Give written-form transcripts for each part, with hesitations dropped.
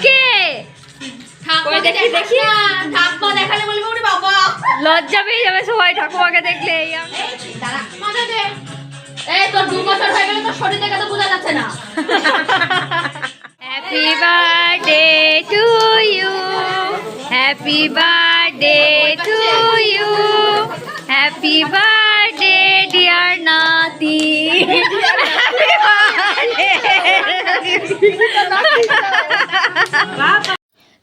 কে লজ্জা পেয়ে যাবে সবাই ঠাকুমাকে দেখলে। Happy birthday to you, happy birthday to you, happy birthday dear নাতি।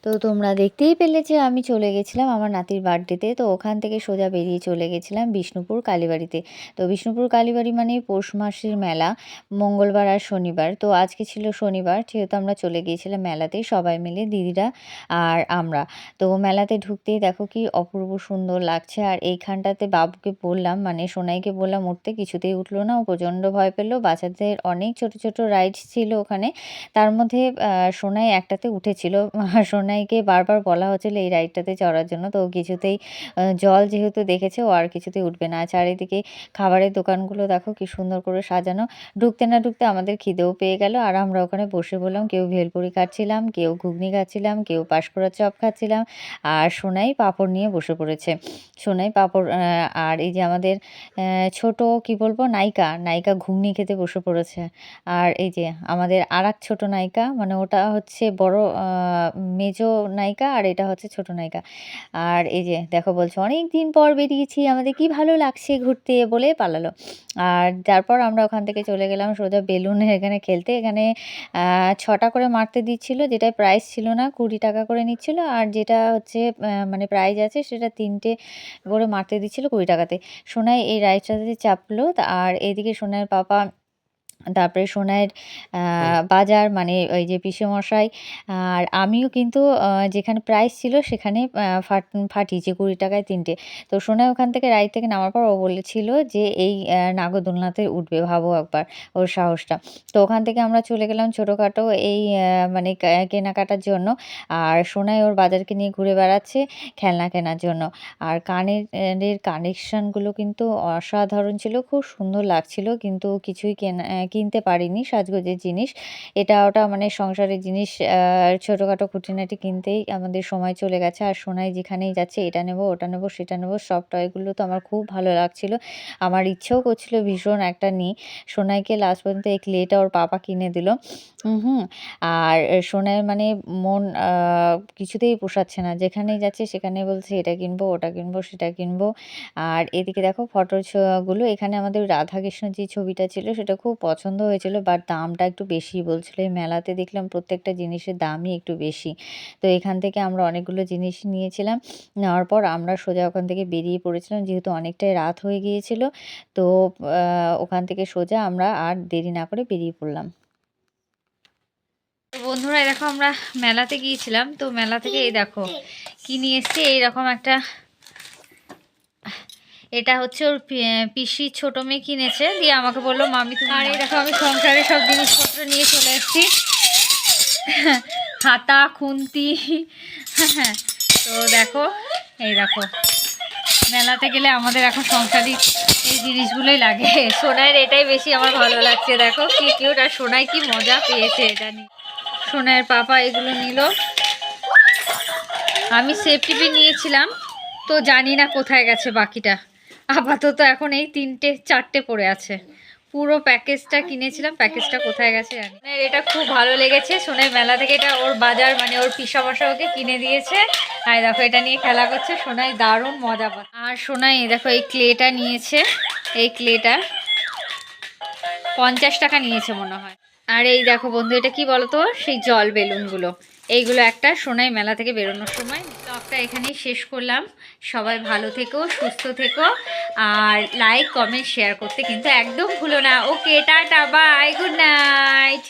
তো তোমরা দেখতেই পেলে যে আমি চলে গেছিলাম আমার নাতির বার্থডেতে। তো ওখান থেকে সোজা বেরিয়ে চলে গেছিলাম বিষ্ণুপুর কালীবাড়িতে। তো বিষ্ণুপুর কালীবাড়ি মানে পৌষ মাসের মেলা, মঙ্গলবার আর শনিবার। তো আজকে ছিল শনিবার, যেহেতু আমরা চলে গিয়েছিলাম মেলাতে সবাই মিলে, দিদিরা আর আমরা। তো মেলাতে ঢুকতেই দেখো কি অপূর্ব সুন্দর লাগছে। আর এইখানটাতে বাবুকে বললাম, মানে সোনাইকে বললাম উঠতে, কিছুতেই উঠলো না, ও প্রচণ্ড ভয় পেলো। বাচ্চাদের অনেক ছোট ছোট রাইডস ছিল ওখানে, তার মধ্যে সোনাই একটাতে উঠেছিল। সোনাইকে বারবার বলা হচ্ছিল এই রাইডটাতে চড়ার জন্য, তো কিছুতেই জল যেহেতু দেখেছে ও আর কিছুতেই উঠবে না। চারিদিকে খাবারের দোকানগুলো দেখো কি সুন্দর করে সাজানো। ঢুকতে না ঢুকতে আমাদের খিদেও পেয়ে গেল, আর আমরা ওখানে বসে বললাম, কেউ ভেলপুরি খাচ্ছিলাম, কেউ ঘুগনি খাচ্ছিলাম, কেউ পাঁশকুড়ার চপ খাচ্ছিলাম, আর সোনাই পাঁপড় নিয়ে বসে পড়েছে। সোনাই পাঁপড়, আর এই যে আমাদের ছোট কি বলবো নায়িকা, নায়িকা ঘুগনি খেতে বসে পড়েছে। আর এই যে আমাদের আরেক ছোট নায়িকা, মানে ওটা হচ্ছে বড় মেজো নায়িকা আর এটা হচ্ছে ছোট নায়িকা। আর এই যে দেখো বলছে অনেক দিন পর বেরিয়েছি, আমাদের কি ভালো লাগছে ঘুরতে, বলে পালালো। আর তারপর আমরা ওখান থেকে চলে গেলাম সোজা বেলুনের এখানে খেলতে। এখানে 6টা করে মারতে দিচ্ছিল, যেটায় প্রাইস ছিল না 20 টাকা করে নিচ্ছিল, আর যেটা হচ্ছে মানে প্রাইজ আছে সেটা 3টে করে মারতে দিচ্ছিল 20 টাকাতে। সোনাই এই রাইডটাতে চাপলো, আর এইদিকে সোনাইয়ের পাপা, তারপরে সোনাইয়ের বাজার মানে ওই যে পিসেমশাই, আর আমিও কিন্তু যেখানে প্রাইস ছিল সেখানে ফাটিয়েছি 20 টাকায় 3টে। তো সোনাই ওখান থেকে রাইড থেকে নামার পর ও বলেছিল যে এই নাগরদোলনাতে উঠবে, ভাবো একবার ওর সাহসটা। তো ওখান থেকে আমরা চলে গেলাম ছোটোখাটো এই মানে কেনাকাটার জন্য। আর সোনাই ওর বাজারকে নিয়ে ঘুরে বেড়াচ্ছে খেলনা কেনার জন্য। আর কানের কানেকশানগুলো কিন্তু অসাধারণ ছিল, খুব সুন্দর লাগছিল, কিন্তু কিছুই কিনতে পারিনি সাজগোজের জিনিস, এটা ওটা মানে সংসারের জিনিস ছোটোখাটো খুঁটিনাটি কিনতেই আমাদের সময় চলে গেছে। আর সোনাই যেখানেই যাচ্ছে এটা নেব, ওটা নেব, সেটা নেব, সব টয়গুলো তো আমার খুব ভালো লাগছিল, আমার ইচ্ছেও করছিল ভীষণ একটা নিই। সোনাইকে লাস্ট পর্যন্ত এই ক্লেটা ওর পাপা কিনে দিল। আর সোনাইয়ের মানে মন কিছুতেই পোষাচ্ছে না, যেখানেই যাচ্ছে সেখানেই বলছে এটা কিনবো, ওটা কিনবো, সেটা কিনবো। আর এদিকে দেখো ফটোর গুলো, এখানে আমাদের রাধাকৃষ্ণ যে ছবিটা ছিল সেটা খুব পছন্দ হয়েছিল, বাট দামটা একটু বেশি বলছিল। এই মেলাতে দেখলাম প্রত্যেকটা জিনিসের দামই একটু বেশি। তো এখান থেকে আমরা অনেকগুলো জিনিস নিয়েছিলাম, নেওয়ার পর আমরা সোজা ওখান থেকে বেরিয়ে পড়েছিলাম, যেহেতু অনেকটাই রাত হয়ে গিয়েছিল। তো ওখান থেকে সোজা আমরা আর দেরি না করে বেরিয়ে পড়লাম। তো বন্ধুরা দেখো আমরা মেলাতে গিয়েছিলাম, তো মেলা থেকে এই দেখো কি নিয়ে এসছে, এইরকম একটা, এটা হচ্ছে ওর পিসি ছোট মেয়ে কিনেছে, দিয়ে আমাকে বললো মামি তুমি। আর এই দেখো আমি সংসারের সব জিনিসপত্র নিয়ে চলে এসেছি, খাতা খুন্তি। তো দেখো এই দেখো মেলাতে গেলে আমাদের এখন সংসারী এই জিনিসগুলোই লাগে। সোনাইয়ের এটাই বেশি আমার ভালো লাগছে, দেখো কি কিউট, আর সোনাই কি মজা পেয়েছে এটা নিয়ে। সোনাইয়ের পাপা এগুলো নিল, আমি সেফটি পিন নিয়েছিলাম, তো জানি না কোথায় গেছে বাকিটা। আপাতত এখন এই 4টে পড়ে আছে, পুরো প্যাকেজটা কিনেছিলাম, প্যাকেজটা কোথায় গেছে জানি না। এটা খুব ভালো লেগেছে, সোনাই মেলা থেকে এটা ওর বাজার মানে ওর পিসামশা ওকে কিনে দিয়েছে। আর দেখো এটা নিয়ে খেলা করছে, সোনাই দারুণ মজা পাচ্ছে। আর সোনাই দেখো এই ক্লেটা নিয়েছে, এই ক্লেটা 50 টাকা নিয়েছে মনে হয়। আর এই দেখো বন্ধু এটা কি বলতো, সেই জল বেলুনগুলো, এইগুলো একটা সোনাই মেলা থেকে বেরোনোর সময়। ব্লগটা এখানেই শেষ করলাম, সবাই ভালো থেকো, সুস্থ থেকো, আর লাইক কমেন্ট শেয়ার করতে কিন্তু একদম ভুলো না। ওকে টাটা বাই, গুড নাইট।